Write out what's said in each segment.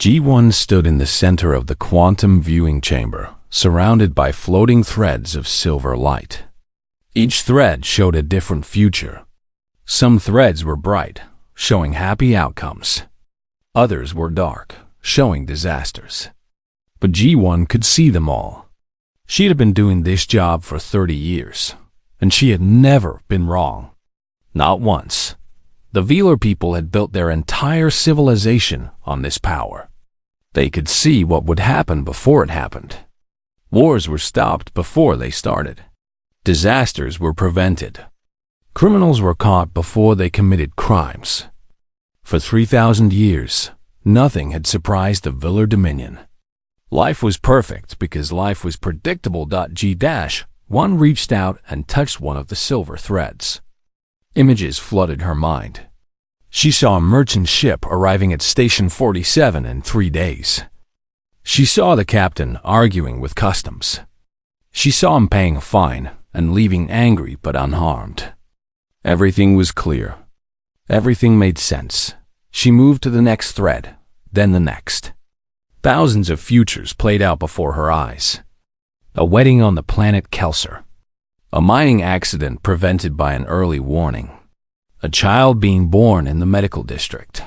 G1 stood in the center of the quantum viewing chamber, surrounded by floating threads of silver light. Each thread showed a different future. Some threads were bright, showing happy outcomes. Others were dark, showing disasters. But G1 could see them all. She had been doing this job for 30 years, and she had never been wrong. Not once. The Velar people had built their entire civilization on this power. They could see what would happen before it happened. Wars were stopped before they started. Disasters were prevented. Criminals were caught before they committed crimes. For 3,000 years, nothing had surprised the Velar Dominion. Life was perfect because life was predictable. G-1 reached out and touched one of the silver threads. Images flooded her mind. She saw a merchant ship arriving at Station 47 in 3 days. She saw the captain arguing with customs. She saw him paying a fine and leaving angry but unharmed. Everything was clear. Everything made sense. She moved to the next thread, then the next. Thousands of futures played out before her eyes. A wedding on the planet Kelser. A mining accident prevented by an early warning. A child being born in the medical district.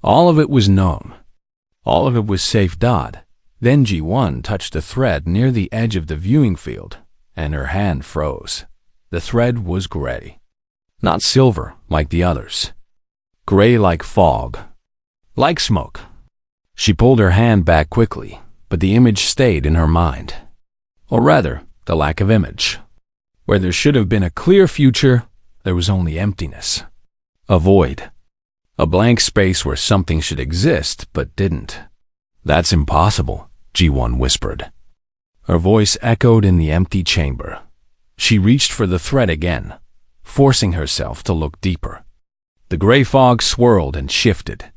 All of it was known. All of it was safe. Then G1 touched a thread near the edge of the viewing field, and her hand froze. The thread was gray. Not silver like the others. Gray like fog. Like smoke. She pulled her hand back quickly, but the image stayed in her mind. Or rather, the lack of image. Where there should have been a clear future, there was only emptiness. A void. A blank space where something should exist but didn't. That's impossible, G1 whispered. Her voice echoed in the empty chamber. She reached for the thread again, forcing herself to look deeper. The gray fog swirled and shifted.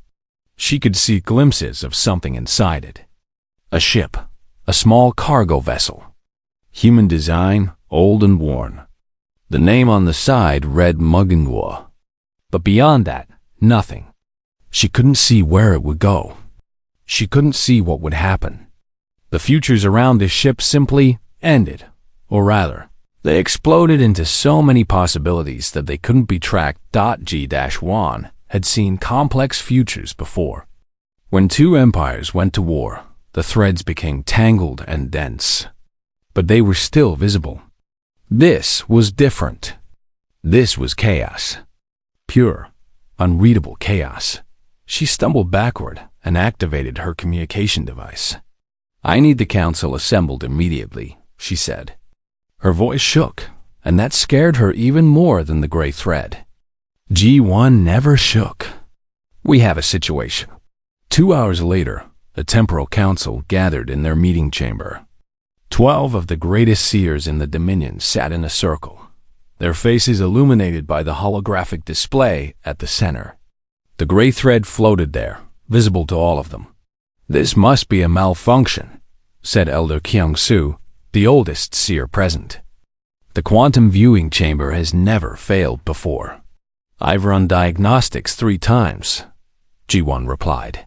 She could see glimpses of something inside it. A ship, a small cargo vessel. Human design, old and worn. The name on the side read Mugingwa. But beyond that, nothing. She couldn't see where it would go. She couldn't see what would happen. The futures around this ship simply ended, or rather, they exploded into so many possibilities that they couldn't be tracked. G-1 had seen complex futures before. When two empires went to war, the threads became tangled and dense. But they were still visible. This was different. This was chaos. Pure, unreadable chaos. She stumbled backward and activated her communication device. "I need the council assembled immediately," she said. Her voice shook, and that scared her even more than the gray thread. G1 never shook. "We have a situation." 2 hours later, the temporal council gathered in their meeting chamber. 12 of the greatest seers in the Dominion sat in a circle, their faces illuminated by the holographic display at the center. The gray thread floated there, visible to all of them. "This must be a malfunction," said Elder Kyung-Soo, the oldest seer present. "The quantum viewing chamber has never failed before." "I've run diagnostics 3 times, G1 replied.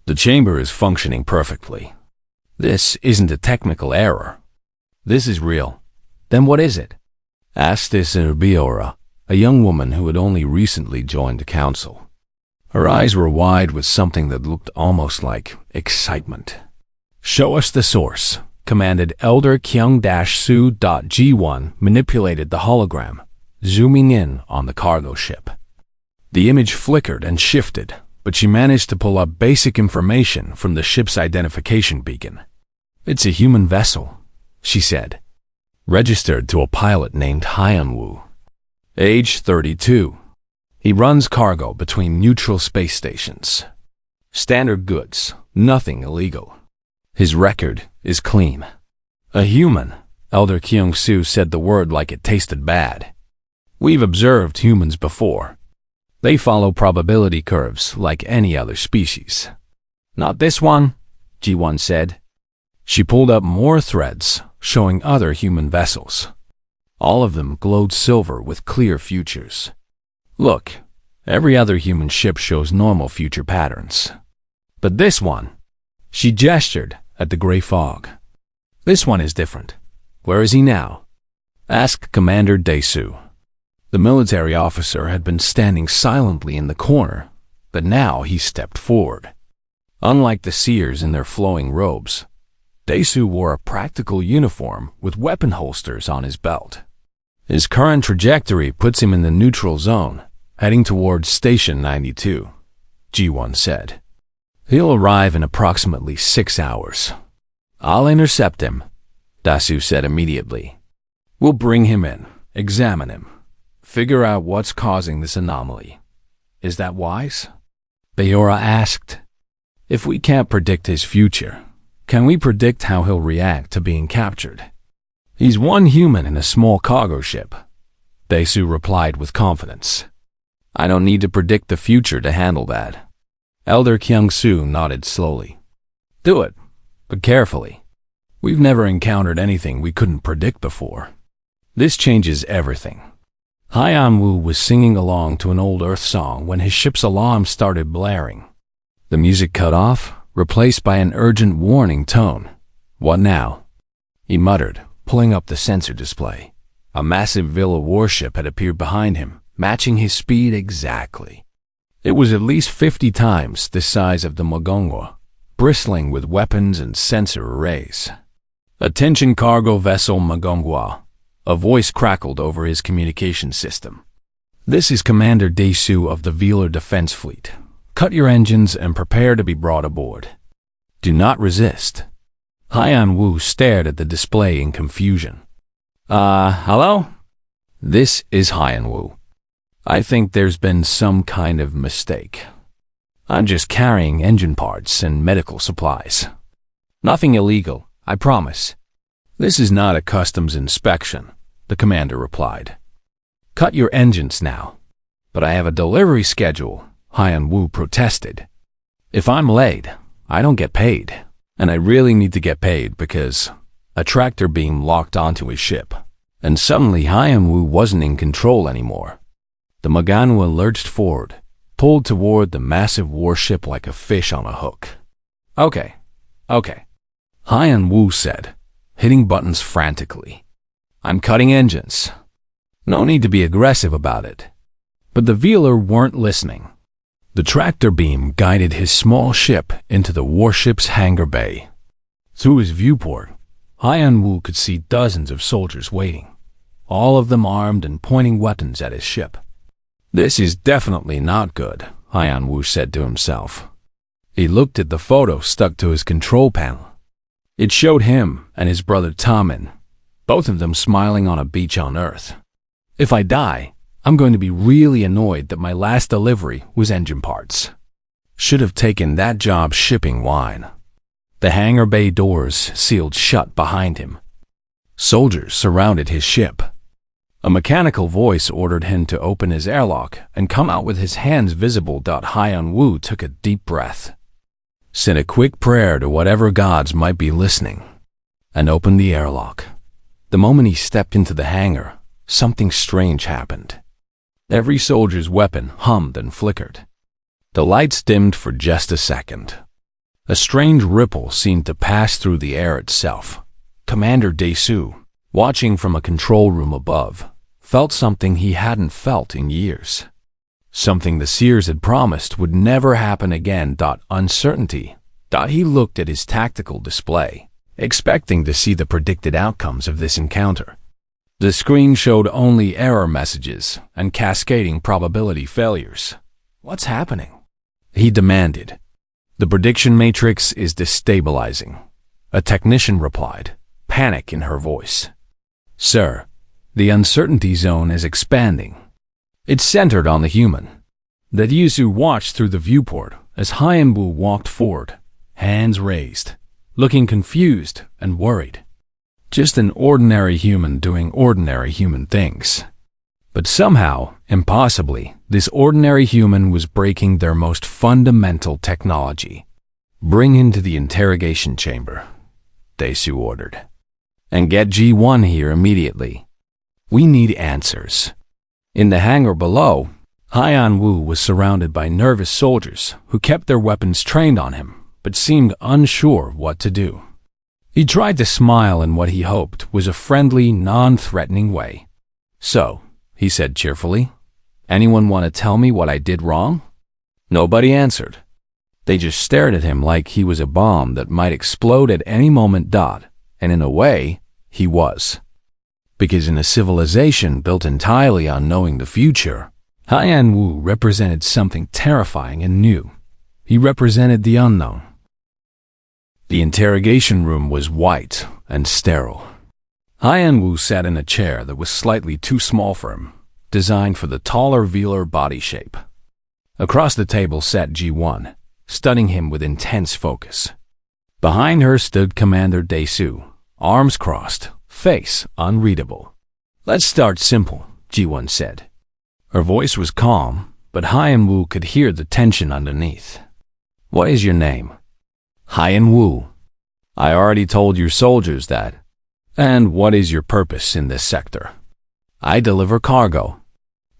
"The chamber is functioning perfectly. This isn't a technical error. This is real." "Then what is it?" asked Biora, a young woman who had only recently joined the council. Her eyes were wide with something that looked almost like excitement. "Show us the source," commanded Elder Kyung-Soo. G1 manipulated the hologram, zooming in on the cargo ship. The image flickered and shifted, but she managed to pull up basic information from the ship's identification beacon. "It's a human vessel," she said. "Registered to a pilot named Hyunwoo. Age 32. He runs cargo between neutral space stations. Standard goods, nothing illegal. His record is clean." "A human," Elder Kyung-Soo said the word like it tasted bad. "We've observed humans before. They follow probability curves like any other species." "Not this one," G1 said. She pulled up more threads, showing other human vessels. All of them glowed silver with clear futures. "Look, every other human ship shows normal future patterns. But this one, she gestured at the gray fog. This one is different. Where is he now? Asked Commander Desu. The military officer had been standing silently in the corner, but now he stepped forward. Unlike the seers in their flowing robes, Desu wore a practical uniform with weapon holsters on his belt. His current trajectory puts him in the neutral zone, heading towards Station 92, G1 said. He'll arrive in approximately 6 hours. I'll intercept him, Desu said immediately. We'll bring him in, examine him, figure out what's causing this anomaly. Is that wise? Bayora asked. If we can't predict his future, can we predict how he'll react to being captured? He's one human in a small cargo ship, Desu replied with confidence. I don't need to predict the future to handle that. Elder Kyung-soo nodded slowly. Do it, but carefully. We've never encountered anything we couldn't predict before. This changes everything. Hyan-woo was singing along to an old Earth song when his ship's alarm started blaring. The music cut off, replaced by an urgent warning tone. What now? He muttered, pulling up the sensor display. A massive Villa warship had appeared behind him, matching his speed exactly. It was at least 50 times the size of the Magongwa, bristling with weapons and sensor arrays. Attention cargo vessel Magongwa. A voice crackled over his communication system. This is Commander Desu of the Velar Defense Fleet. Cut your engines and prepare to be brought aboard. Do not resist. Hyan-woo stared at the display in confusion. Hello? This is Hyan-woo. I think there's been some kind of mistake. I'm just carrying engine parts and medical supplies. Nothing illegal, I promise. This is not a customs inspection, the commander replied. Cut your engines now. But I have a delivery schedule, Hyan-woo protested. If I'm late, I don't get paid. And I really need to get paid because a tractor beam locked onto his ship. And suddenly Hyan-woo wasn't in control anymore. The Magongwa lurched forward, pulled toward the massive warship like a fish on a hook. Okay. Hyan-woo said, hitting buttons frantically. I'm cutting engines. No need to be aggressive about it. But the Velar weren't listening. The tractor beam guided his small ship into the warship's hangar bay. Through his viewport, Hyan-woo could see dozens of soldiers waiting, all of them armed and pointing weapons at his ship. This is definitely not good, Hyan-woo said to himself. He looked at the photo stuck to his control panel. It showed him and his brother Tamin, both of them smiling on a beach on Earth. If I die, I'm going to be really annoyed that my last delivery was engine parts. Should have taken that job shipping wine. The hangar bay doors sealed shut behind him. Soldiers surrounded his ship. A mechanical voice ordered him to open his airlock and come out with his hands visible. Hyan-woo took a deep breath, said a quick prayer to whatever gods might be listening, and opened the airlock. The moment he stepped into the hangar, something strange happened. Every soldier's weapon hummed and flickered. The lights dimmed for just a second. A strange ripple seemed to pass through the air itself. Commander Desu, watching from a control room above, felt something he hadn't felt in years. Something the seers had promised would never happen again. Uncertainty. He looked at his tactical display, expecting to see the predicted outcomes of this encounter. The screen showed only error messages and cascading probability failures. What's happening? He demanded. The prediction matrix is destabilizing, a technician replied, panic in her voice. Sir, the uncertainty zone is expanding. It's centered on the human. The Yuzu watched through the viewport as Hyan-woo walked forward, hands raised, looking confused and worried. Just an ordinary human doing ordinary human things. But somehow, impossibly, this ordinary human was breaking their most fundamental technology. Bring him to the interrogation chamber, Desu ordered. And get G1 here immediately. We need answers. In the hangar below, Haiyan Wu was surrounded by nervous soldiers who kept their weapons trained on him, but seemed unsure what to do. He tried to smile in what he hoped was a friendly, non-threatening way. "So," he said cheerfully, "anyone want to tell me what I did wrong?" Nobody answered. They just stared at him like he was a bomb that might explode at any moment. And in a way, he was. Because in a civilization built entirely on knowing the future, Haiyan Wu represented something terrifying and new. He represented the unknown. The interrogation room was white and sterile. Haiyan Wu sat in a chair that was slightly too small for him, designed for the taller velar body shape. Across the table sat G1, studying him with intense focus. Behind her stood Commander Daesu, arms crossed, face unreadable. "Let's start simple," G1 said. Her voice was calm, but Haiyan Wu could hear the tension underneath. "What is your name?" "Haiyan Wu." "I already told your soldiers that." "And what is your purpose in this sector?" "I deliver cargo.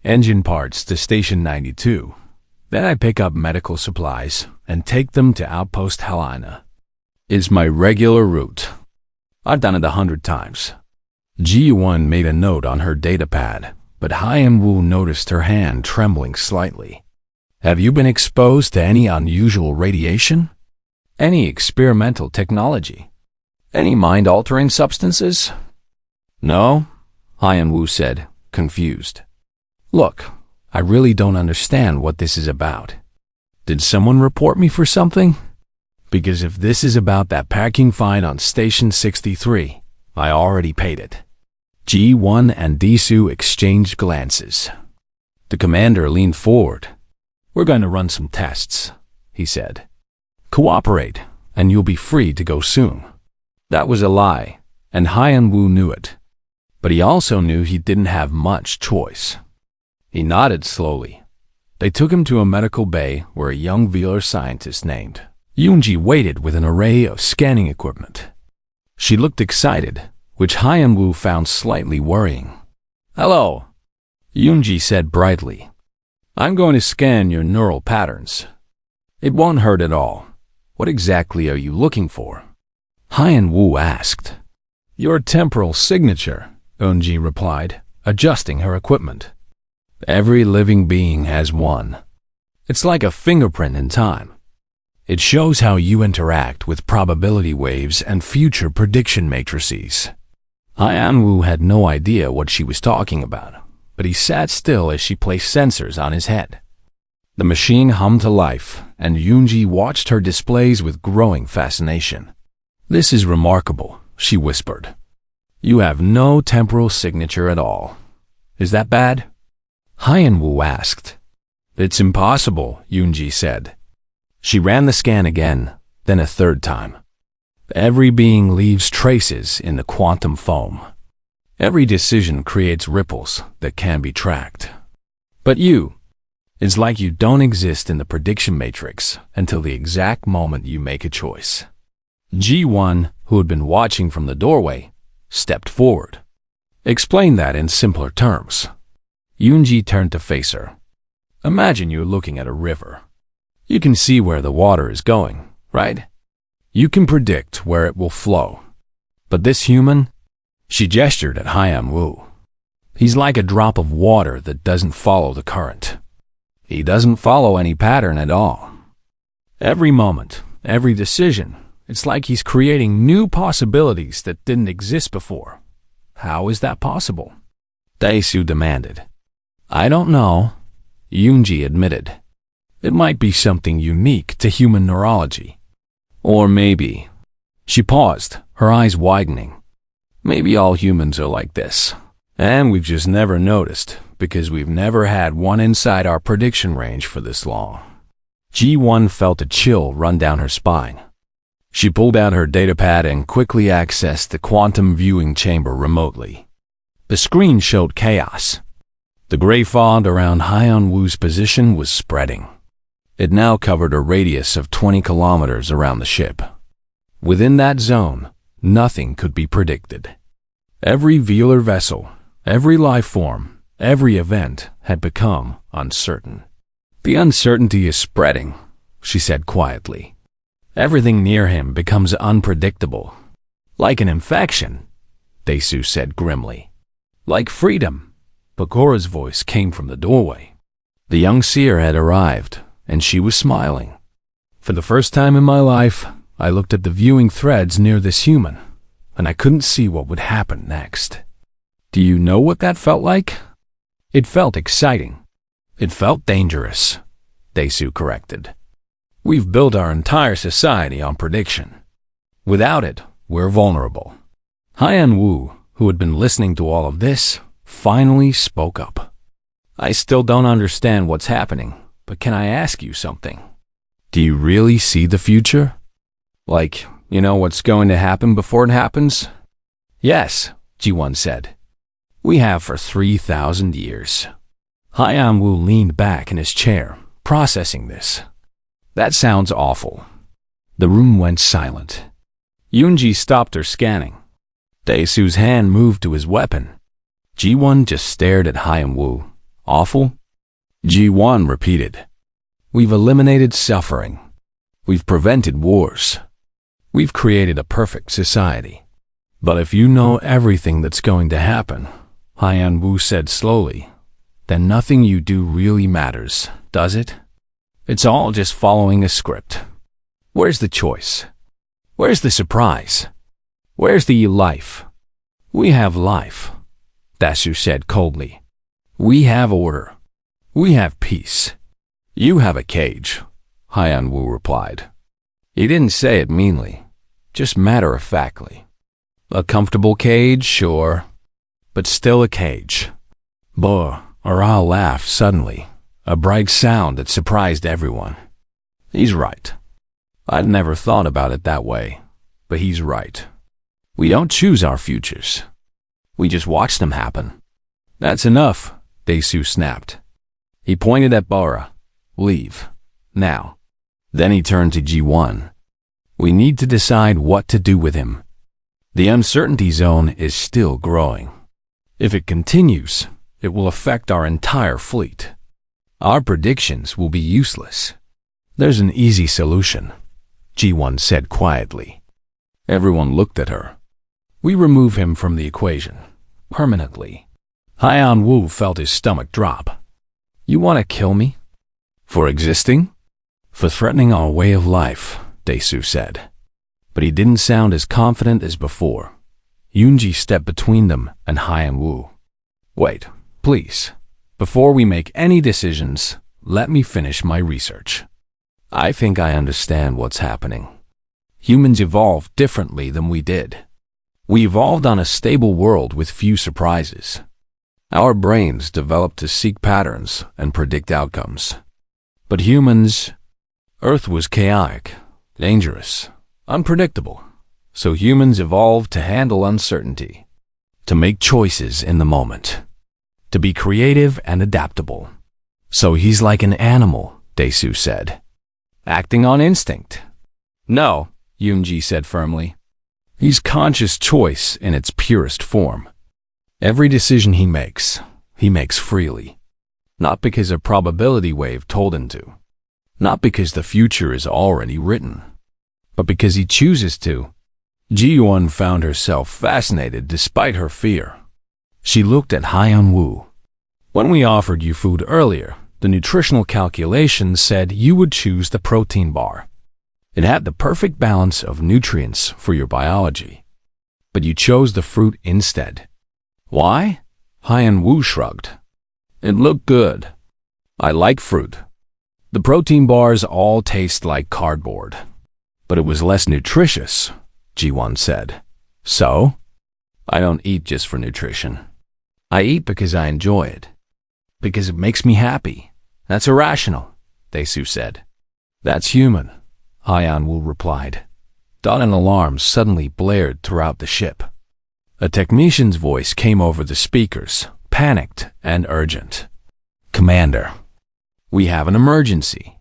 Engine parts to Station 92. Then I pick up medical supplies and take them to Outpost Helena. It's my regular route. I've done it 100 times. G1 made a note on her datapad, but Haiyan Wu noticed her hand trembling slightly. "Have you been exposed to any unusual radiation? Any experimental technology? Any mind-altering substances?" "No," Haiyan Wu said, confused. "Look, I really don't understand what this is about. Did someone report me for something? Because if this is about that packing fine on Station 63, I already paid it." G1 and Daesu exchanged glances. The commander leaned forward. "We're going to run some tests," he said. "Cooperate, and you'll be free to go soon." That was a lie, and Haiyan Wu knew it. But he also knew he didn't have much choice. He nodded slowly. They took him to a medical bay where a young velar scientist named Yoonji waited with an array of scanning equipment. She looked excited, which Haiyan Wu found slightly worrying. "Hello," Yoonji said brightly. "I'm going to scan your neural patterns. It won't hurt at all. What exactly are you looking for?" Haiyan Wu asked. "Your temporal signature," Yoonji replied, adjusting her equipment. "Every living being has one. It's like a fingerprint in time. It shows how you interact with probability waves and future prediction matrices." Haiyan Wu had no idea what she was talking about, but he sat still as she placed sensors on his head. The machine hummed to life, and Yoonji watched her displays with growing fascination. "This is remarkable," she whispered. "You have no temporal signature at all. Is that bad?" Haiyan Wu asked. "It's impossible," Yoonji said. She ran the scan again, then a third time. "Every being leaves traces in the quantum foam. Every decision creates ripples that can be tracked. But it's like you don't exist in the prediction matrix until the exact moment you make a choice." G1, who had been watching from the doorway, stepped forward. "Explain that in simpler terms." Yoonji turned to face her. "Imagine you're looking at a river. You can see where the water is going, right? You can predict where it will flow. But this human," she gestured at Haiyan Wu, "he's like a drop of water that doesn't follow the current. He doesn't follow any pattern at all. Every moment, every decision, it's like he's creating new possibilities that didn't exist before. How is that possible?" Daesu demanded. "I don't know," Yoonji admitted. "It might be something unique to human neurology. Or maybe," she paused, her eyes widening, "maybe all humans are like this, and we've just never noticed because we've never had one inside our prediction range for this long." G1 felt a chill run down her spine. She pulled out her datapad and quickly accessed the quantum viewing chamber remotely. The screen showed chaos. The gray fog around Haiyan Wu's position was spreading. It now covered a radius of 20 kilometers around the ship. Within that zone, nothing could be predicted. Every velar vessel, every life form, every event had become uncertain. The uncertainty is spreading, she said quietly. Everything near him becomes unpredictable. Like an infection, Desu said grimly. Like freedom, Pakora's voice came from the doorway. The young seer had arrived, and she was smiling. For the first time in my life, I looked at the viewing threads near this human, and I couldn't see what would happen next. Do you know what that felt like? It felt exciting. It felt dangerous, Desu corrected. We've built our entire society on prediction. Without it, we're vulnerable. Haiyan Wu, who had been listening to all of this, finally spoke up. I still don't understand what's happening, but can I ask you something? Do you really see the future? Like, you know what's going to happen before it happens? Yes, Ji-won said. We have for 3,000 years. Haiyan Wu leaned back in his chair, processing this. That sounds awful. The room went silent. Yoonji stopped her scanning. Daesu's hand moved to his weapon. Ji-won just stared at Haiyan Wu. Awful? Ji-won repeated. We've eliminated suffering. We've prevented wars. We've created a perfect society. But if you know everything that's going to happen, Haiyan Wu said slowly, then nothing you do really matters, does it? It's all just following a script. Where's the choice? Where's the surprise? Where's the life? We have life, Dasu said coldly. We have order. We have peace. You have a cage, Haiyan Wu replied. He didn't say it meanly, just matter-of-factly. A comfortable cage, sure, but still a cage. Aral laughed suddenly, a bright sound that surprised everyone. He's right. I'd never thought about it that way, but he's right. We don't choose our futures. We just watch them happen. That's enough, Desu snapped. He pointed at Bora. Leave. Now. Then he turned to Ji-won. We need to decide what to do with him. The uncertainty zone is still growing. If it continues, it will affect our entire fleet. Our predictions will be useless. There's an easy solution, Ji-won said quietly. Everyone looked at her. We remove him from the equation, permanently. Haiyan Wu felt his stomach drop. You want to kill me? For existing? For threatening our way of life, Desu said. But he didn't sound as confident as before. Yoonji stepped between them and Haiyan Wu. Wait, please. Before we make any decisions, let me finish my research. I think I understand what's happening. Humans evolved differently than we did. We evolved on a stable world with few surprises. Our brains developed to seek patterns and predict outcomes. But humans, Earth was chaotic, dangerous, unpredictable. So humans evolved to handle uncertainty, to make choices in the moment, to be creative and adaptable. So he's like an animal, Desu said, acting on instinct. No, Yoonji said firmly. He's conscious choice in its purest form. Every decision he makes freely. Not because a probability wave told him to. Not because the future is already written. But because he chooses to. Ji-won found herself fascinated despite her fear. She looked at Haiyan Wu. When we offered you food earlier, the nutritional calculations said you would choose the protein bar. It had the perfect balance of nutrients for your biology. But you chose the fruit instead. Why? Haiyan Wu shrugged. It looked good. I like fruit. The protein bars all taste like cardboard. But it was less nutritious, Ji-won said. So? I don't eat just for nutrition. I eat because I enjoy it. Because it makes me happy. That's irrational, Desu said. That's human, Haiyan Wu replied. An alarm suddenly blared throughout the ship. A technician's voice came over the speakers, panicked and urgent. Commander, we have an emergency.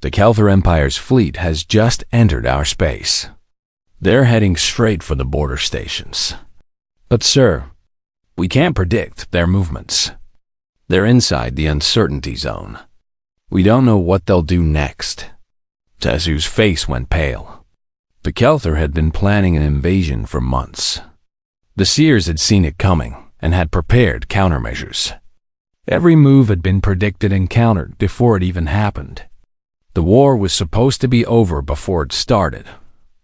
The Kelthar Empire's fleet has just entered our space. They're heading straight for the border stations. But sir, we can't predict their movements. They're inside the uncertainty zone. We don't know what they'll do next. Tasu's face went pale. The Kelthar had been planning an invasion for months. The seers had seen it coming and had prepared countermeasures. Every move had been predicted and countered before it even happened. The war was supposed to be over before it started,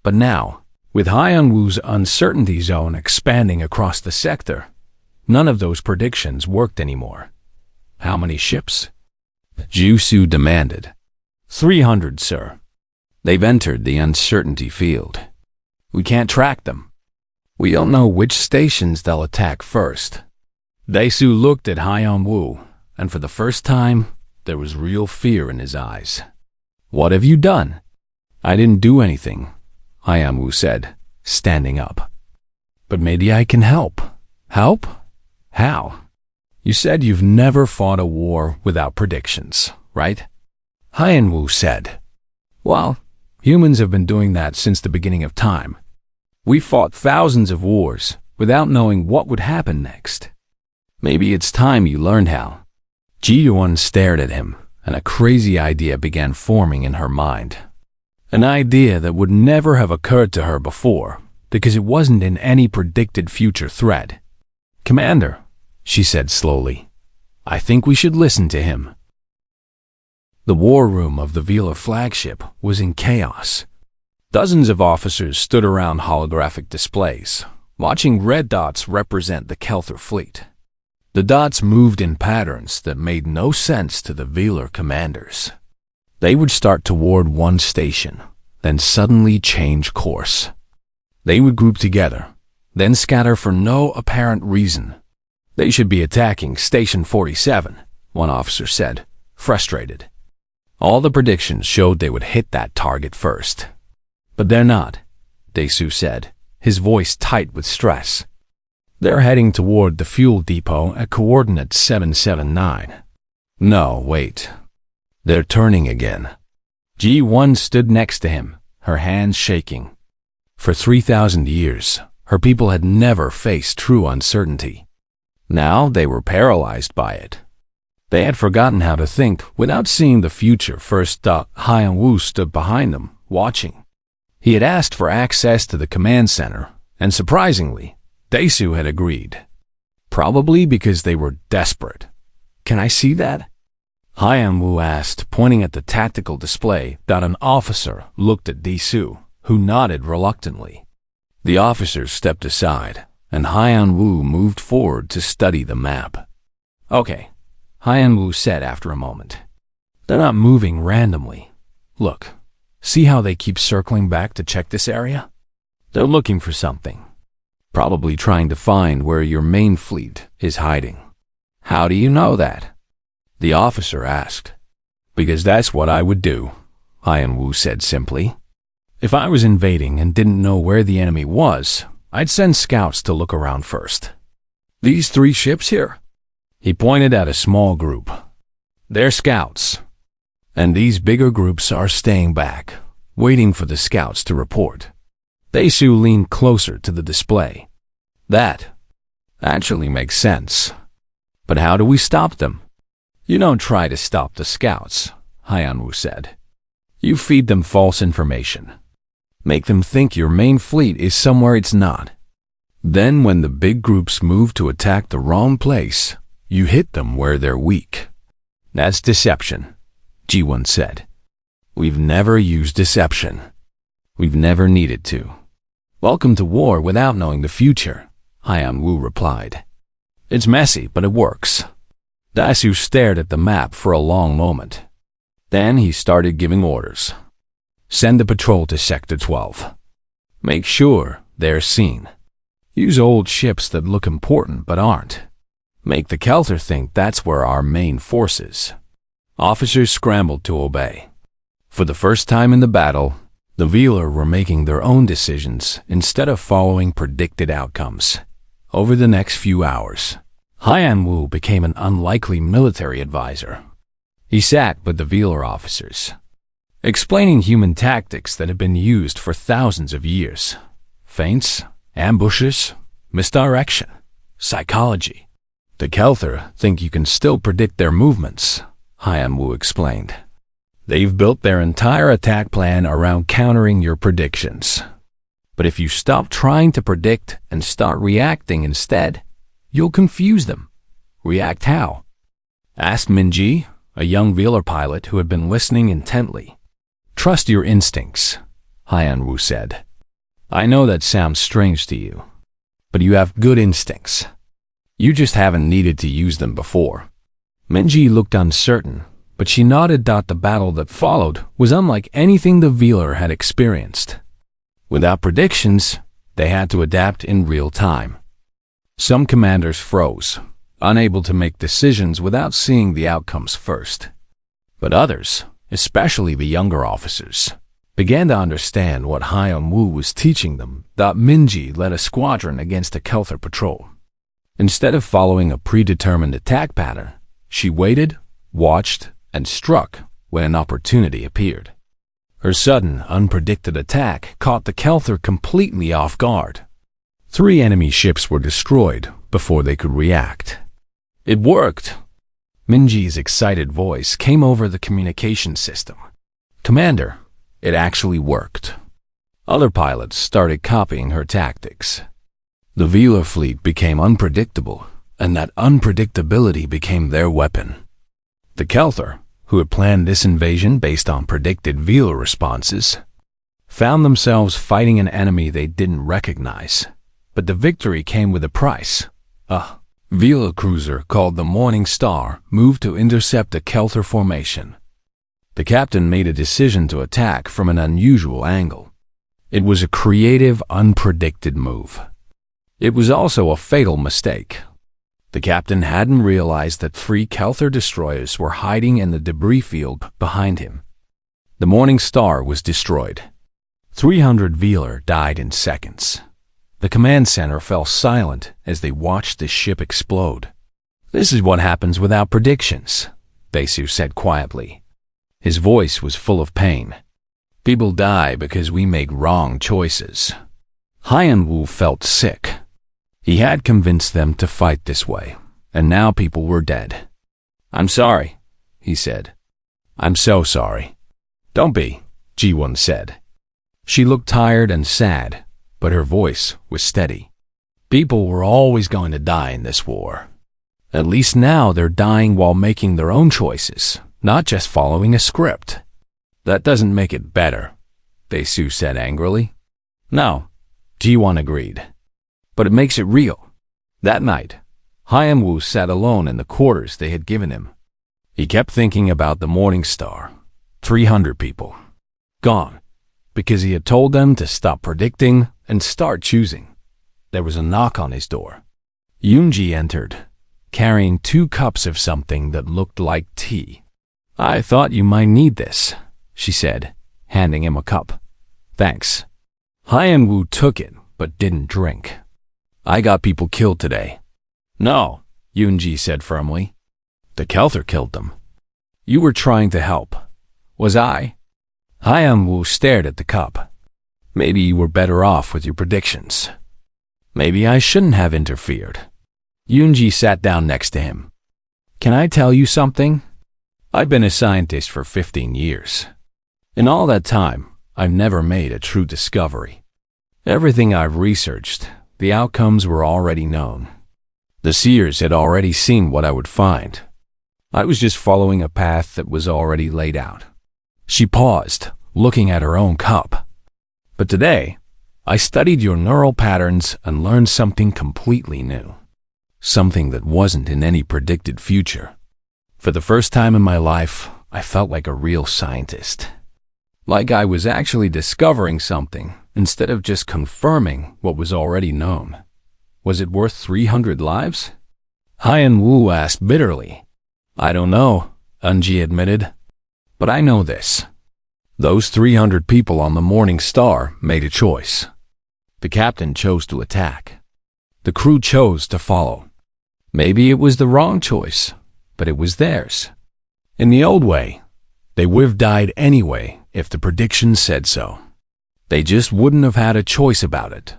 but now, with Haiyan-Wu's uncertainty zone expanding across the sector, none of those predictions worked anymore. How many ships? Ju-Su demanded. 300, sir. They've entered the uncertainty field. We can't track them. We don't know which stations they'll attack first. Dae-Su looked at Haiyan-Wu, and for the first time, there was real fear in his eyes. What have you done? I didn't do anything, Haiyan-Wu said, standing up. But maybe I can help. Help? How? You said you've never fought a war without predictions, right? Haiyan-Wu said. Well, humans have been doing that since the beginning of time. We fought thousands of wars without knowing what would happen next. Maybe it's time you learned how. Ji-Yuan stared at him, and a crazy idea began forming in her mind. An idea that would never have occurred to her before, because it wasn't in any predicted future thread. Commander, she said slowly, I think we should listen to him. The war room of the Velar flagship was in chaos. Dozens of officers stood around holographic displays, watching red dots represent the Kelthar fleet. The dots moved in patterns that made no sense to the Velar commanders. They would start toward one station, then suddenly change course. They would group together, then scatter for no apparent reason. They should be attacking Station 47, one officer said, frustrated. All the predictions showed they would hit that target first. But they're not, Dae-Su said, his voice tight with stress. They're heading toward the fuel depot at coordinate 779. No, wait. They're turning again. Ji-1 stood next to him, her hands shaking. For 3,000 years, her people had never faced true uncertainty. Now they were paralyzed by it. They had forgotten how to think without seeing the future first. Haiyan-Wu stood behind them, watching. He had asked for access to the command center, and surprisingly, Dae-Su had agreed. Probably because they were desperate. Can I see that? Haiyan-Wu asked, pointing at the tactical display that an officer looked at Dae-Su, who nodded reluctantly. The officers stepped aside, and Haiyan-Wu moved forward to study the map. Okay, Haiyan-Wu said after a moment. They're not moving randomly. Look, see how they keep circling back to check this area? They're looking for something. Probably trying to find where your main fleet is hiding. How do you know that? The officer asked. Because that's what I would do, Haiyan-Wu said simply. If I was invading and didn't know where the enemy was, I'd send scouts to look around first. These 3 ships here? He pointed at a small group. They're scouts. And these bigger groups are staying back, waiting for the scouts to report. Dae-Su leaned closer to the display. That actually makes sense. But how do we stop them? You don't try to stop the scouts, Haiyan-Wu said. You feed them false information. Make them think your main fleet is somewhere it's not. Then when the big groups move to attack the wrong place, you hit them where they're weak. That's deception, Ji-1 said. We've never used deception. We've never needed to. Welcome to war without knowing the future, Haiyan-Wu replied. It's messy, but it works. Dae-Su stared at the map for a long moment. Then he started giving orders. Send a patrol to Sector 12. Make sure they're seen. Use old ships that look important but aren't. Make the Kelthar think that's where our main force is. Officers scrambled to obey. For the first time in the battle, the Velar were making their own decisions instead of following predicted outcomes. Over the next few hours, Haiyan-Wu became an unlikely military advisor. He sat with the Velar officers, explaining human tactics that had been used for thousands of years. Feints, ambushes, misdirection, psychology. The Kelthar think you can still predict their movements, Hyanwu explained. They've built their entire attack plan around countering your predictions. But if you stop trying to predict and start reacting instead, you'll confuse them. React how? Asked Minji, a young Velar pilot who had been listening intently. Trust your instincts, Hyanwu said. I know that sounds strange to you, but you have good instincts. You just haven't needed to use them before. Minji looked uncertain, but she nodded. The battle that followed was unlike anything the Velar had experienced. Without predictions, they had to adapt in real time. Some commanders froze, unable to make decisions without seeing the outcomes first. But others, especially the younger officers, began to understand what Hyanwu was teaching them. Minji led a squadron against a Kelthar patrol. Instead of following a predetermined attack pattern, she waited, watched, and struck when an opportunity appeared. Her sudden, unpredicted attack caught the Kelthar completely off guard. 3 enemy ships were destroyed before they could react. It worked! Minji's excited voice came over the communication system. Commander, it actually worked. Other pilots started copying her tactics. The Velar fleet became unpredictable, and that unpredictability became their weapon. The Kelthar, who had planned this invasion based on predicted Velar responses, found themselves fighting an enemy they didn't recognize. But the victory came with a price. A Velar cruiser called the Morning Star moved to intercept a Kelthar formation. The captain made a decision to attack from an unusual angle. It was a creative, unpredicted move. It was also a fatal mistake. The captain hadn't realized that 3 Kelthar destroyers were hiding in the debris field behind him. The Morning Star was destroyed. 300 Velar died in seconds. The command center fell silent as they watched the ship explode. This is what happens without predictions, Besu said quietly. His voice was full of pain. People die because we make wrong choices. Hyanwu felt sick. He had convinced them to fight this way, and now people were dead. I'm sorry, he said. I'm so sorry. Don't be, Ji-won said. She looked tired and sad, but her voice was steady. People were always going to die in this war. At least now they're dying while making their own choices, not just following a script. That doesn't make it better, Besu said angrily. No, Ji-won agreed. But it makes it real. That night, Hyanwu sat alone in the quarters they had given him. He kept thinking about the Morning Star. 300 people. Gone. Because he had told them to stop predicting and start choosing. There was a knock on his door. Yoonji entered, carrying 2 cups of something that looked like tea. I thought you might need this, she said, handing him a cup. Thanks. Hyanwu took it, but didn't drink. I got people killed today. No, Yoonji said firmly. The Kelthar killed them. You were trying to help. Was I? Hyanwu stared at the cup. Maybe you were better off with your predictions. Maybe I shouldn't have interfered. Yoonji sat down next to him. Can I tell you something? I've been a scientist for 15 years. In all that time, I've never made a true discovery. Everything I've researched, the outcomes were already known. The seers had already seen what I would find. I was just following a path that was already laid out. She paused, looking at her own cup. But today, I studied your neural patterns and learned something completely new. Something that wasn't in any predicted future. For the first time in my life, I felt like a real scientist. Like I was actually discovering something instead of just confirming what was already known. Was it worth 300 lives? Hyanwu asked bitterly. I don't know, Eunji admitted. But I know this. Those 300 people on the Morning Star made a choice. The captain chose to attack. The crew chose to follow. Maybe it was the wrong choice, but it was theirs. In the old way, they would have died anyway if the prediction said so. They just wouldn't have had a choice about it.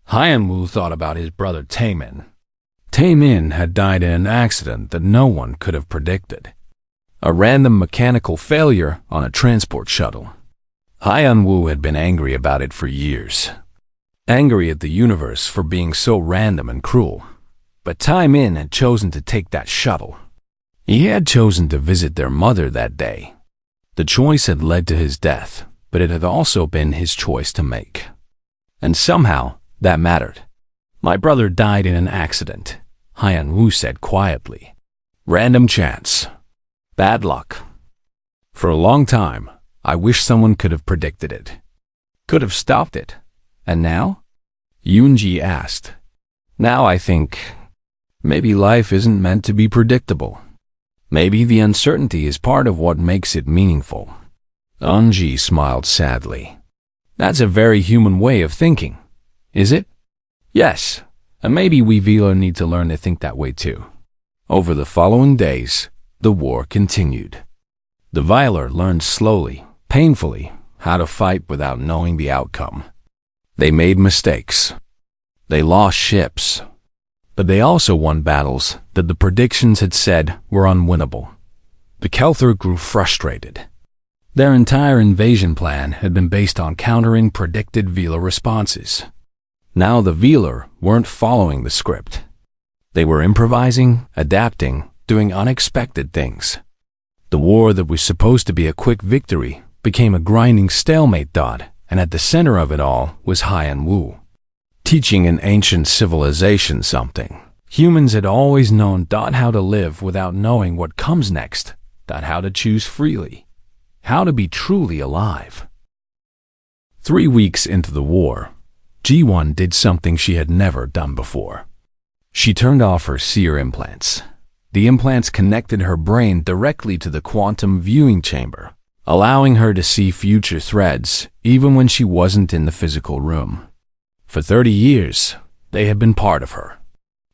Hyanwu thought about his brother Taemin. Taemin had died in an accident that no one could have predicted. A random mechanical failure on a transport shuttle. Hyun-woo had been angry about it for years. Angry at the universe for being so random and cruel. But Taemin had chosen to take that shuttle. He had chosen to visit their mother that day. The choice had led to his death, but it had also been his choice to make. And somehow, that mattered. My brother died in an accident, Hyun-woo said quietly. Random chance. Bad luck. For a long time, I wish someone could have predicted it. Could have stopped it. And now? Yoonji asked. Now I think, maybe life isn't meant to be predictable. Maybe the uncertainty is part of what makes it meaningful. Eunji smiled sadly. That's a very human way of thinking, is it? Yes, and maybe we Vila need to learn to think that way too. Over the following days, the war continued. The Viler learned slowly, painfully, how to fight without knowing the outcome. They made mistakes. They lost ships. But they also won battles that the predictions had said were unwinnable. The Kelthur grew frustrated. Their entire invasion plan had been based on countering predicted Vila responses. Now the Velar weren't following the script. They were improvising, adapting, doing unexpected things. The war that was supposed to be a quick victory became a grinding stalemate. And at the center of it all was Hyun-woo. Teaching an ancient civilization something. Humans had always known how to live without knowing what comes next, how to choose freely, how to be truly alive. 3 weeks into the war, Ji-won did something she had never done before. She turned off her seer implants. The implants connected her brain directly to the quantum viewing chamber, allowing her to see future threads even when she wasn't in the physical room. For 30 years, they had been part of her.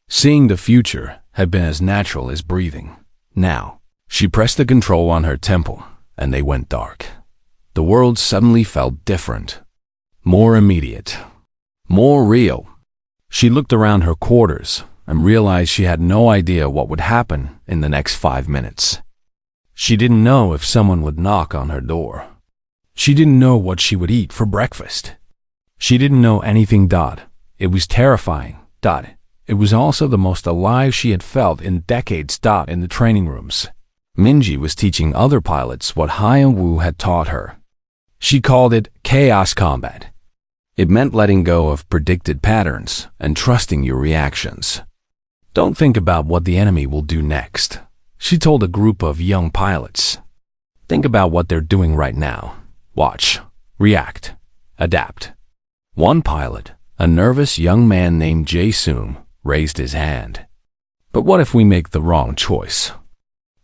Seeing the future had been as natural as breathing. Now, she pressed the control on her temple, and they went dark. The world suddenly felt different, more immediate, more real. She looked around her quarters and realized she had no idea what would happen in the next 5 minutes. She didn't know if someone would knock on her door. She didn't know what she would eat for breakfast. She didn't know anything. It was terrifying. It was also the most alive she had felt in decades. In the training rooms, Minji was teaching other pilots what Hyun-woo had taught her. She called it chaos combat. It meant letting go of predicted patterns and trusting your reactions. Don't think about what the enemy will do next, she told a group of young pilots. Think about what they're doing right now. Watch, react, adapt. One pilot, a nervous young man named Jae-soon, raised his hand. But what if we make the wrong choice?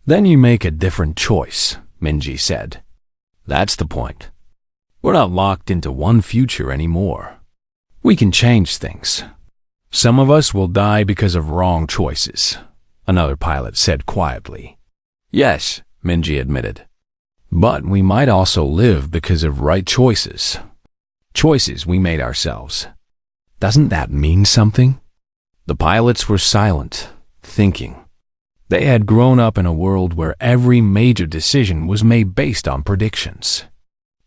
Then you make a different choice, Minji said. That's the point. We're not locked into one future anymore. We can change things. Some of us will die because of wrong choices, another pilot said quietly. Yes, Minji admitted. But we might also live because of right choices. Choices we made ourselves. Doesn't that mean something? The pilots were silent, thinking. They had grown up in a world where every major decision was made based on predictions.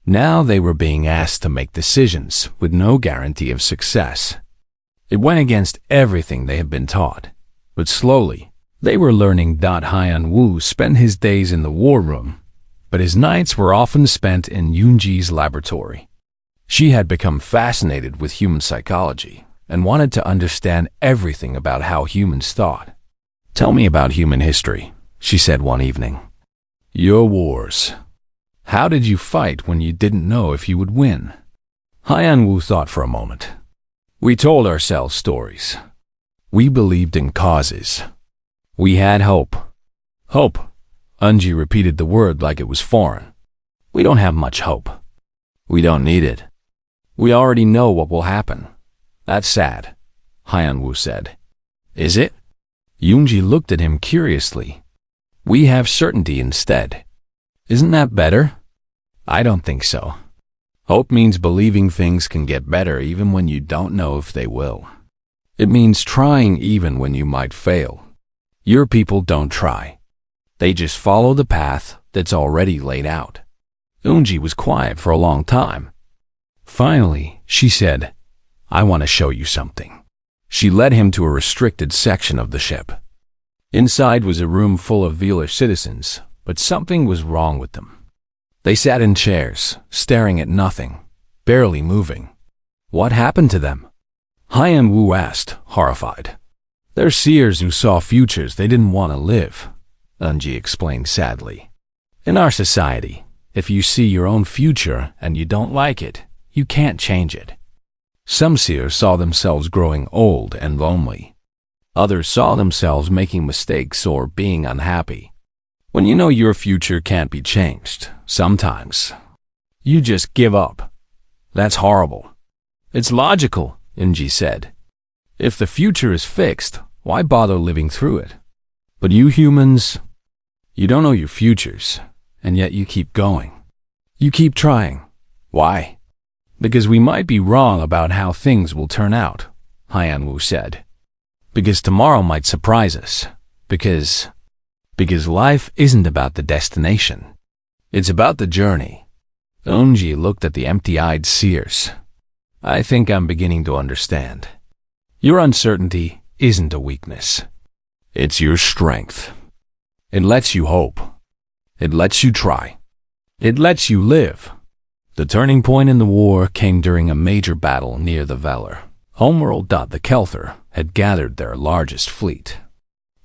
Now they were being asked to make decisions with no guarantee of success. It went against everything they had been taught, but slowly, they were learning. Hyun-woo spent his days in the war room, but his nights were often spent in Yoonji's laboratory. She had become fascinated with human psychology and wanted to understand everything about how humans thought. Tell me about human history, she said one evening. Your wars. How did you fight when you didn't know if you would win? Hyun-woo thought for a moment. We told ourselves stories. We believed in causes. We had hope. Hope. Eunji repeated the word like it was foreign. We don't have much hope. We don't need it. We already know what will happen. That's sad, Hyun-woo said. Is it? Yoonji looked at him curiously. We have certainty instead. Isn't that better? I don't think so. Hope means believing things can get better even when you don't know if they will. It means trying even when you might fail. Your people don't try. They just follow the path that's already laid out. Unji was quiet for a long time. Finally, she said, I want to show you something. She led him to a restricted section of the ship. Inside was a room full of Velar citizens, but something was wrong with them. They sat in chairs, staring at nothing, barely moving. What happened to them? Hyan Wu asked, horrified. They're seers who saw futures they didn't want to live, Unji explained sadly. In our society, if you see your own future and you don't like it, you can't change it. Some seers saw themselves growing old and lonely. Others saw themselves making mistakes or being unhappy. When you know your future can't be changed, sometimes you just give up. That's horrible. It's logical, Unji said. If the future is fixed, why bother living through it? But you humans, you don't know your futures, and yet you keep going. You keep trying. Why? Because we might be wrong about how things will turn out, Hyan Wu said. Because tomorrow might surprise us. Because life isn't about the destination. It's about the journey. Unji looked at the empty-eyed seers. I think I'm beginning to understand. Your uncertainty isn't a weakness. It's your strength. It lets you hope. It lets you try. It lets you live. The turning point in the war came during a major battle near the Velar. Homeworld. The Kelthar had gathered their largest fleet,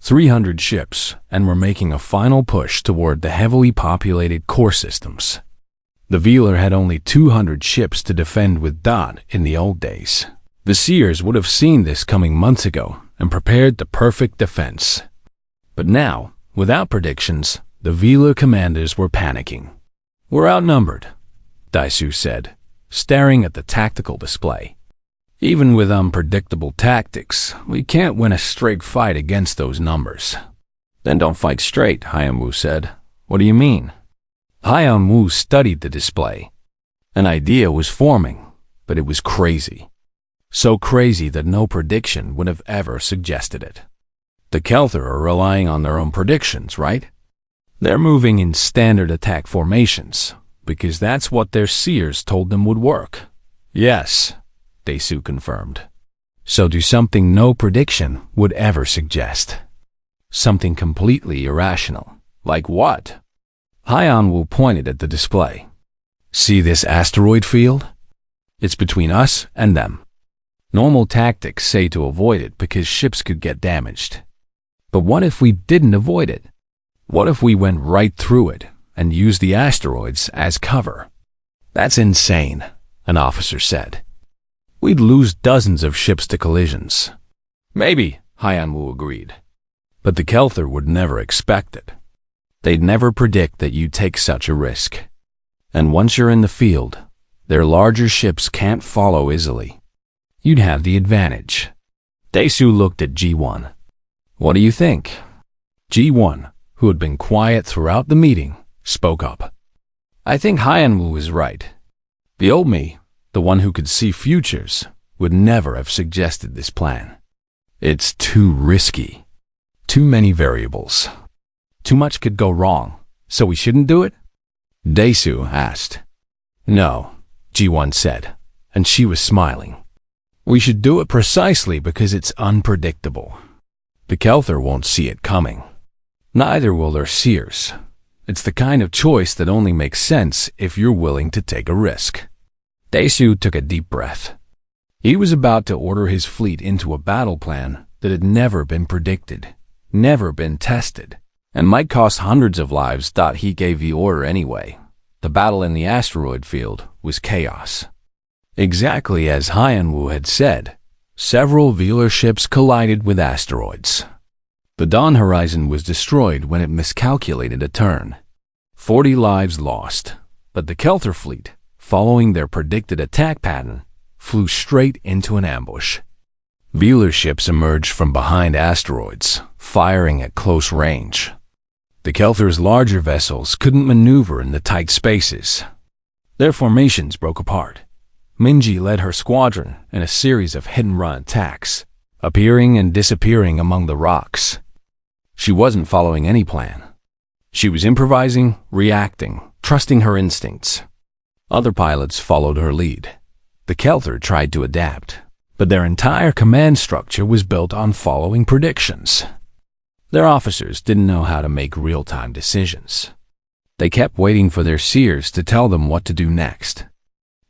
300 ships, and were making a final push toward the heavily populated core systems. The Velar had only 200 ships to defend with in the old days. The seers would have seen this coming months ago and prepared the perfect defense. But now, without predictions, the Velar commanders were panicking. We're outnumbered, Daisu said, staring at the tactical display. Even with unpredictable tactics, we can't win a straight fight against those numbers. Then don't fight straight, Hyan Wu said. What do you mean? Hyan Wu studied the display. An idea was forming, but it was crazy. So crazy that no prediction would have ever suggested it. The Kelthar are relying on their own predictions, right? They're moving in standard attack formations, because that's what their seers told them would work. Yes, Daisu confirmed. So do something no prediction would ever suggest. Something completely irrational. Like what? Hyan Wu pointed at the display. See this asteroid field? It's between us and them. Normal tactics say to avoid it because ships could get damaged. But what if we didn't avoid it? What if we went right through it and used the asteroids as cover? That's insane, an officer said. We'd lose dozens of ships to collisions. Maybe, Hyan Wu agreed. But the Kelthar would never expect it. They'd never predict that you'd take such a risk. And once you're in the field, their larger ships can't follow easily. You'd have the advantage. Daisu looked at G1. What do you think? G1, who had been quiet throughout the meeting, spoke up. I think Hyan Wu is right. The old me, the one who could see futures, would never have suggested this plan. It's too risky. Too many variables. Too much could go wrong, so we shouldn't do it? Daisu asked. No, G1 said, and she was smiling. We should do it precisely because it's unpredictable. The Kelthar won't see it coming. Neither will their seers. It's the kind of choice that only makes sense if you're willing to take a risk. Daisu took a deep breath. He was about to order his fleet into a battle plan that had never been predicted, never been tested, and might cost hundreds of lives. He gave the order anyway. The battle in the asteroid field was chaos. Exactly as Hyan Wu had said, several Velar ships collided with asteroids. The dawn horizon was destroyed when it miscalculated a turn. 40 lives lost, but the Kelthar fleet, following their predicted attack pattern, flew straight into an ambush. Velar ships emerged from behind asteroids, firing at close range. The Kelthar's larger vessels couldn't maneuver in the tight spaces. Their formations broke apart. Minji led her squadron in a series of hit-and-run attacks. appearing and disappearing among the rocks. She wasn't following any plan. She was improvising, reacting, trusting her instincts. Other pilots followed her lead. The Kelthar tried to adapt, but their entire command structure was built on following predictions. Their officers didn't know how to make real-time decisions. They kept waiting for their seers to tell them what to do next.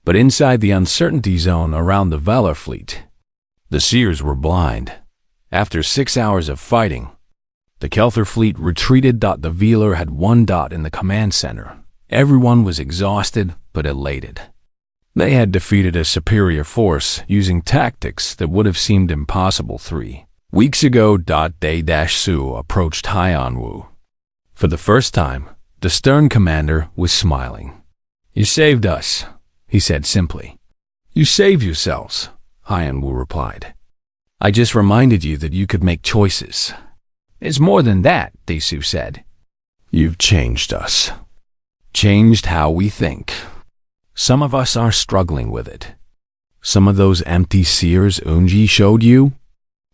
But inside the uncertainty zone around the Velar fleet, the seers were blind. After 6 hours of fighting, the Kelthar fleet retreated. The Velar had one dot in the command center. Everyone was exhausted but elated. They had defeated a superior force using tactics that would have seemed impossible 3 weeks ago. Su approached Hyanwu. For the first time, the stern commander was smiling. "You saved us," he said simply. "You saved yourselves," Hyanwu replied. "I just reminded you that you could make choices." "It's more than that," Desu said. "You've changed us. Changed how we think. Some of us are struggling with it. Some of those empty seers Unji showed you,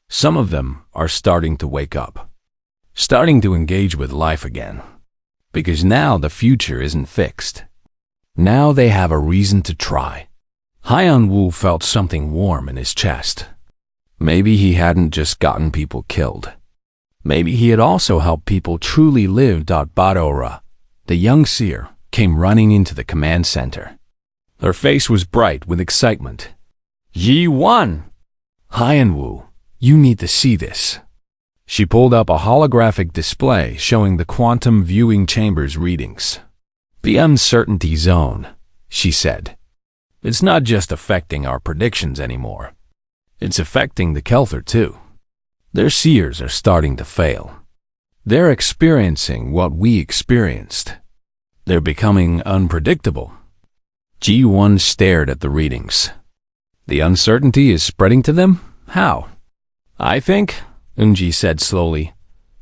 some of them are starting to wake up. Starting to engage with life again. Because now the future isn't fixed. Now they have a reason to try." Hyanwu felt something warm in his chest. Maybe he hadn't just gotten people killed. Maybe he had also helped people truly live. Badora, the young seer, came running into the command center. Her face was bright with excitement. "Yi won!" "Hyanwu, you need to see this." She pulled up a holographic display showing the quantum viewing chamber's readings. "The uncertainty zone," she said. "It's not just affecting our predictions anymore. It's affecting the Kelthar too. Their seers are starting to fail. They're experiencing what we experienced. They're becoming unpredictable." Ji-1 stared at the readings. "The uncertainty is spreading to them? How?" "I think," Unji said slowly,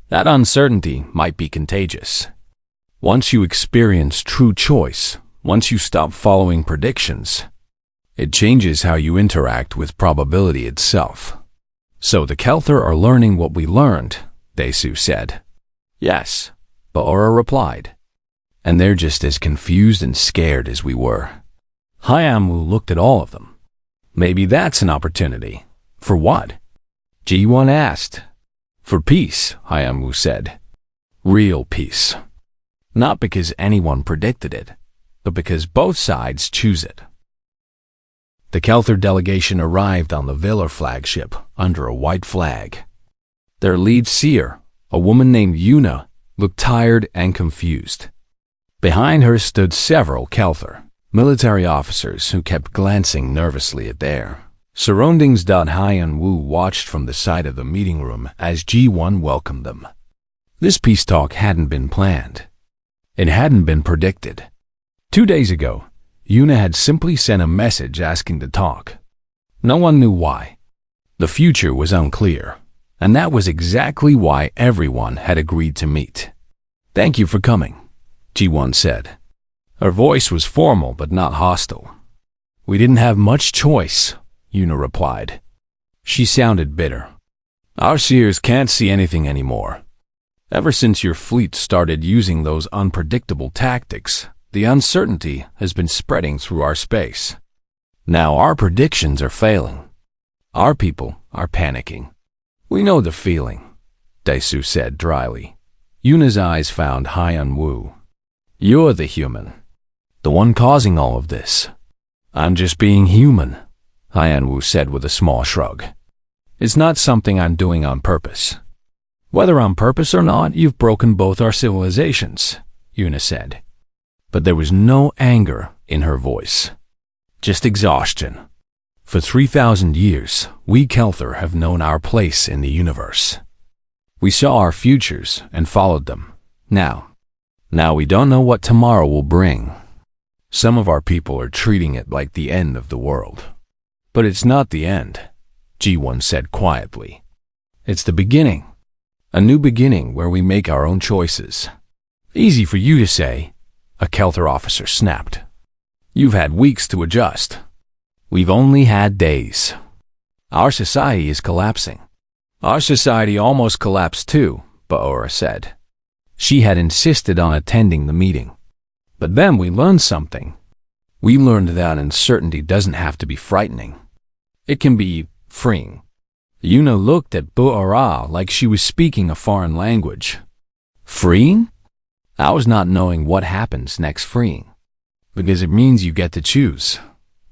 "that uncertainty might be contagious. Once you experience true choice, once you stop following predictions, it changes how you interact with probability itself." "So the Kelthar are learning what we learned," Desu said. "Yes," Baora replied. "And they're just as confused and scared as we were." Hyanwu looked at all of them. "Maybe that's an opportunity." "For what?" Ji-1 asked. "For peace," Hyanwu said. "Real peace. Not because anyone predicted it, but because both sides choose it." The Kelthar delegation arrived on the Velar flagship under a white flag. Their lead seer, a woman named Yuna, looked tired and confused. Behind her stood several Kelthar, military officers who kept glancing nervously at their surroundings. Hyanwu watched from the side of the meeting room as Ji-1 welcomed them. This peace talk hadn't been planned. It hadn't been predicted. 2 days ago, Yuna had simply sent a message asking to talk. No one knew why. The future was unclear, and that was exactly why everyone had agreed to meet. "Thank you for coming," Ji-1 said. Her voice was formal but not hostile. "We didn't have much choice," Yuna replied. She sounded bitter. "Our seers can't see anything anymore. Ever since your fleet started using those unpredictable tactics, the uncertainty has been spreading through our space. Now our predictions are failing. Our people are panicking." "We know the feeling," Desu said dryly. Yuna's eyes found Hyanwu. "You're the human, the one causing all of this." "I'm just being human," Hyanwu said with a small shrug. "It's not something I'm doing on purpose." "Whether on purpose or not, you've broken both our civilizations," Yuna said. But there was no anger in her voice, just exhaustion. "For 3,000 years, we Kelthar have known our place in the universe. We saw our futures and followed them. Now we don't know what tomorrow will bring. Some of our people are treating it like the end of the world. But it's not the end," Ji-1 said quietly. "It's the beginning. A new beginning where we make our own choices." "Easy for you to say," a Kelthar officer snapped. "You've had weeks to adjust. We've only had days. Our society is collapsing. Our society almost collapsed too, Baora said. She had insisted on attending the meeting. But then we learned something. We learned that uncertainty doesn't have to be frightening. It can be freeing. Yuna looked at Baora like she was speaking a foreign language. Freeing? I was not knowing what happens next freeing. Because it means you get to choose,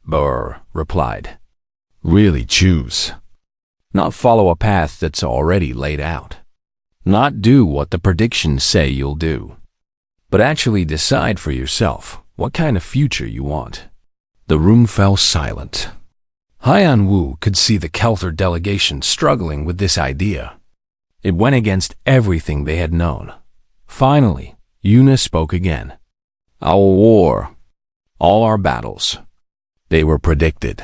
Baora replied. Really choose. Not follow a path that's already laid out. Not do what the predictions say you'll do. But actually decide for yourself what kind of future you want. The room fell silent. Haiyan Wu could see the Kelthor delegation struggling with this idea. It went against everything they had known. Finally, Yuna spoke again. Our war. All our battles. They were predicted.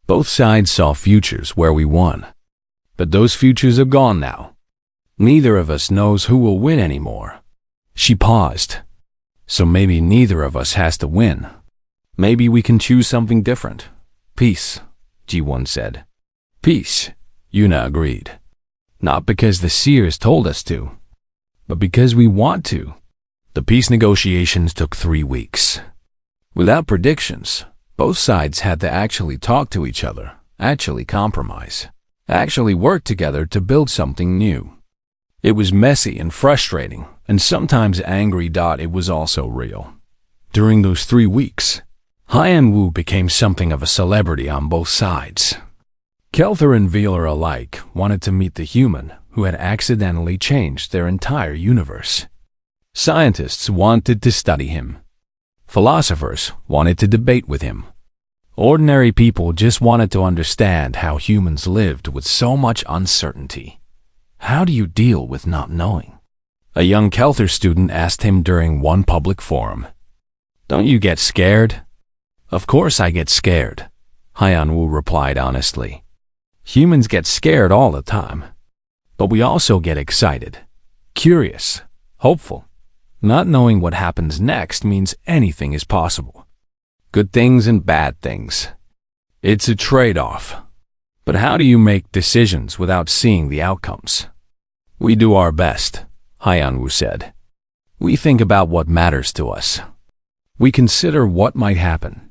Both sides saw futures where we won. But those futures are gone now. Neither of us knows who will win anymore. She paused. So maybe neither of us has to win. Maybe we can choose something different. Peace, Ji-won said. Peace, Yuna agreed. Not because the seers told us to, but because we want to. The peace negotiations took 3 weeks. Without predictions, both sides had to actually talk to each other, actually compromise, actually work together to build something new. It was messy and frustrating, and sometimes angry. It was also real. During those 3 weeks, Haiyan Wu became something of a celebrity on both sides. Kelthor and Veeler alike wanted to meet the human who had accidentally changed their entire universe. Scientists wanted to study him. Philosophers wanted to debate with him. Ordinary people just wanted to understand how humans lived with so much uncertainty. How do you deal with not knowing? A young Kelthor student asked him during one public forum. Don't you get scared? Of course I get scared, Haiyan Wu replied honestly. Humans get scared all the time. But we also get excited, curious, hopeful. Not knowing what happens next means anything is possible. Good things and bad things. It's a trade-off. But how do you make decisions without seeing the outcomes? We do our best, Haiyan Wu said. We think about what matters to us. We consider what might happen.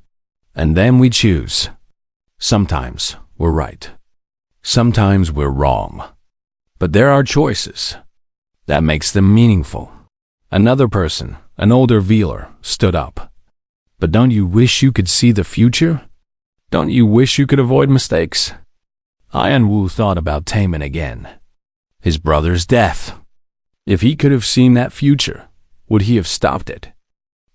And then we choose. Sometimes we're right. Sometimes we're wrong. But there are choices. That makes them meaningful. Another person, an older Veeler, stood up. But don't you wish you could see the future? Don't you wish you could avoid mistakes? Haiyan Wu thought about Taemin again. His brother's death. If he could have seen that future, would he have stopped it?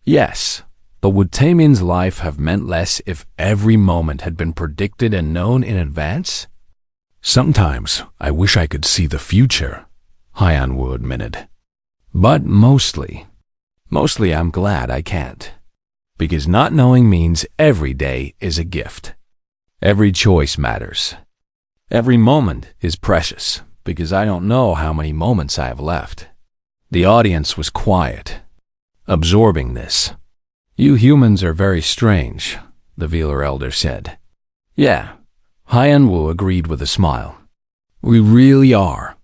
Yes, but would Taemin's life have meant less if every moment had been predicted and known in advance? Sometimes I wish I could see the future, Haiyan Wu admitted. But mostly I'm glad I can't. Because not knowing means every day is a gift. Every choice matters. Every moment is precious, because I don't know how many moments I have left. The audience was quiet, absorbing this. You humans are very strange, the Veeler elder said. Yeah, Haiyan Wu agreed with a smile. We really are.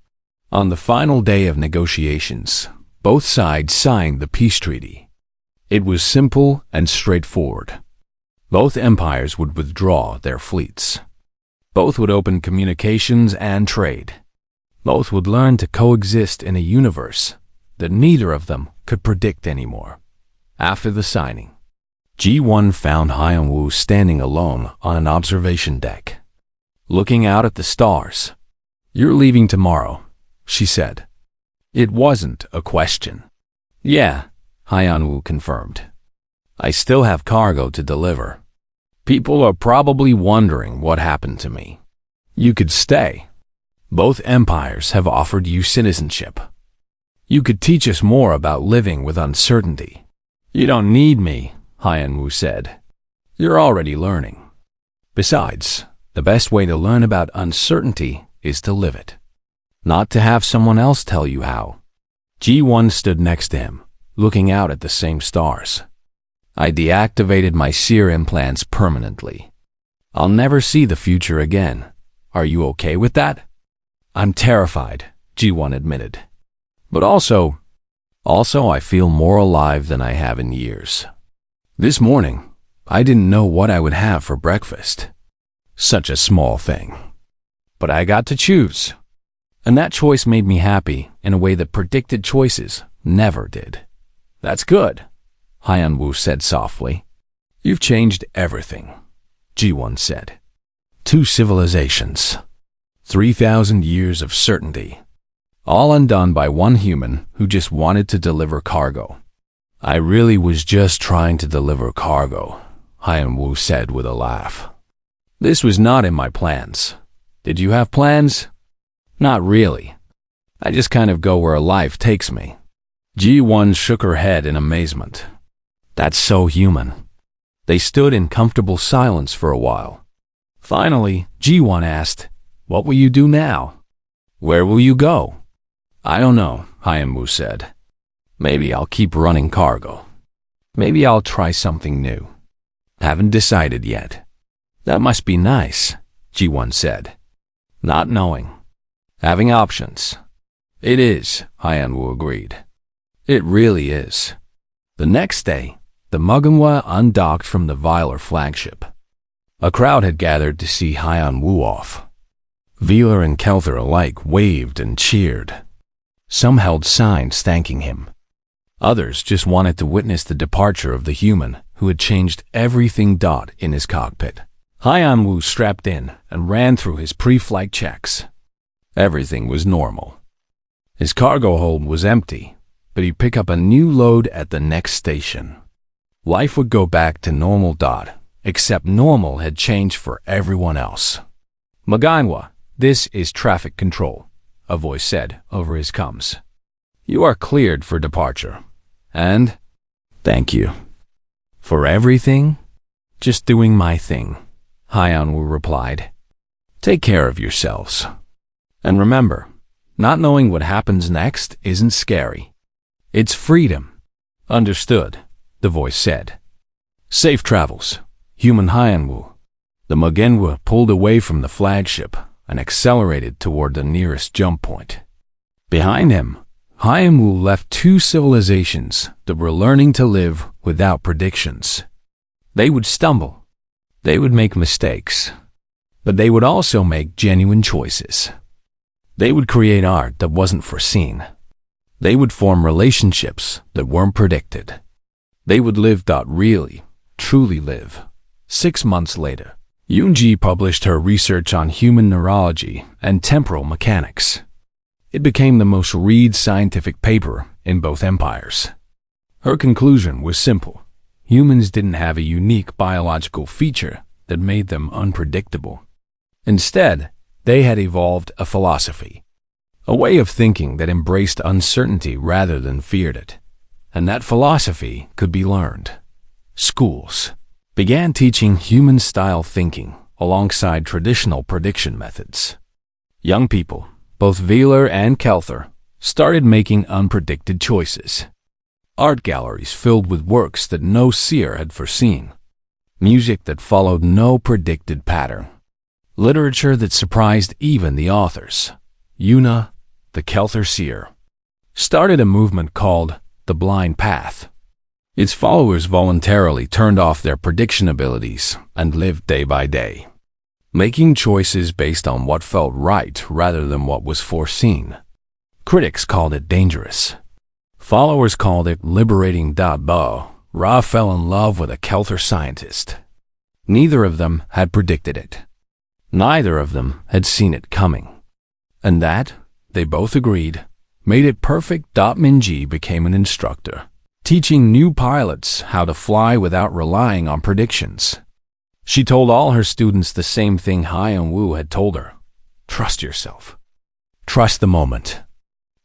On the final day of negotiations, both sides signed the peace treaty. It was simple and straightforward. Both empires would withdraw their fleets. Both would open communications and trade. Both would learn to coexist in a universe that neither of them could predict anymore. After the signing, Ji-won found Haiyan Wu standing alone on an observation deck, looking out at the stars. You're leaving tomorrow, she said. It wasn't a question. Yeah, Haiyan Wu confirmed. I still have cargo to deliver. People are probably wondering what happened to me. You could stay. Both empires have offered you citizenship. You could teach us more about living with uncertainty. You don't need me, Haiyan Wu said. You're already learning. Besides, the best way to learn about uncertainty is to live it, not to have someone else tell you how. Ji-won stood next to him, looking out at the same stars. I deactivated my seer implants permanently. I'll never see the future again. Are you okay with that? I'm terrified, G1 admitted. But also I feel more alive than I have in years. This morning, I didn't know what I would have for breakfast. Such a small thing. But I got to choose. And that choice made me happy in a way that predicted choices never did. That's good, Haiyan-Wu said softly. You've changed everything, G1 said. 2 civilizations, 3,000 years of certainty, all undone by one human who just wanted to deliver cargo. I really was just trying to deliver cargo, Haiyan-Wu said with a laugh. This was not in my plans. Did you have plans? Not really. I just kind of go where life takes me. G1 shook her head in amazement. That's so human. They stood in comfortable silence for a while. Finally, G1 asked, What will you do now? Where will you go? I don't know, Haiyan-Wu said. Maybe I'll keep running cargo. Maybe I'll try something new. Haven't decided yet. That must be nice, G1 said. Not knowing. Having options. It is, Haiyan-Wu agreed. It really is. The next day, the Mugunhwa undocked from the Vilar flagship. A crowd had gathered to see Haiyan-Wu off. Velar and Kelthar alike waved and cheered. Some held signs thanking him. Others just wanted to witness the departure of the human who had changed everything. In his cockpit, Haiyan-Wu strapped in and ran through his pre-flight checks. Everything was normal. His cargo hold was empty, but he'd pick up a new load at the next station. Life would go back to normal. Except normal had changed for everyone else. Mugunhwa, this is traffic control, a voice said over his comms. You are cleared for departure. And thank you. For everything? Just doing my thing, Haiyan-Wu replied. Take care of yourselves. And remember, not knowing what happens next isn't scary. It's freedom. Understood, the voice said. Safe travels, human Haiyan-Wu. The Mugunhwa pulled away from the flagship and accelerated toward the nearest jump point. Behind him, Haiyan-Wu left 2 civilizations that were learning to live without predictions. They would stumble. They would make mistakes. But they would also make genuine choices. They would create art that wasn't foreseen. They would form relationships that weren't predicted. They would live. Really, truly live. 6 months later, Yoonji published her research on human neurology and temporal mechanics. It became the most read scientific paper in both empires. Her conclusion was simple. Humans didn't have a unique biological feature that made them unpredictable. Instead, they had evolved a philosophy, a way of thinking that embraced uncertainty rather than feared it. And that philosophy could be learned. Schools began teaching human-style thinking alongside traditional prediction methods. Young people, both Velar and Kelthar, started making unpredicted choices. Art galleries filled with works that no seer had foreseen. Music that followed no predicted pattern. Literature that surprised even the authors. Yuna, the Kelthar seer, started a movement called the Blind Path. Its followers voluntarily turned off their prediction abilities and lived day by day, making choices based on what felt right rather than what was foreseen. Critics called it dangerous. Followers called it liberating. Ra fell in love with a Kelthar scientist. Neither of them had predicted it. Neither of them had seen it coming. And that, they both agreed, made it perfect. Minji became an instructor, teaching new pilots how to fly without relying on predictions. She told all her students the same thing Haiyan-Wu had told her. Trust yourself. Trust the moment.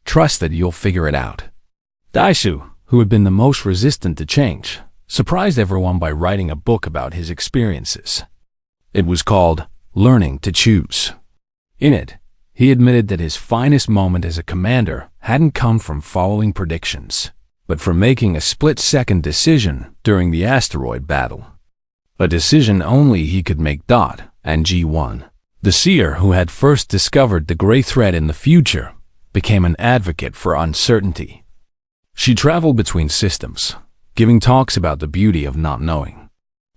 Trust that you'll figure it out. Daishu, who had been the most resistant to change, surprised everyone by writing a book about his experiences. It was called Learning to Choose. In it, he admitted that his finest moment as a commander hadn't come from following predictions, but from making a split-second decision during the asteroid battle. A decision only he could make. And G1, The seer who had first discovered the gray thread in the future became an advocate for uncertainty. She traveled between systems, giving talks about the beauty of not knowing.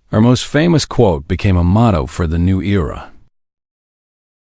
Her most famous quote became a motto for the new era: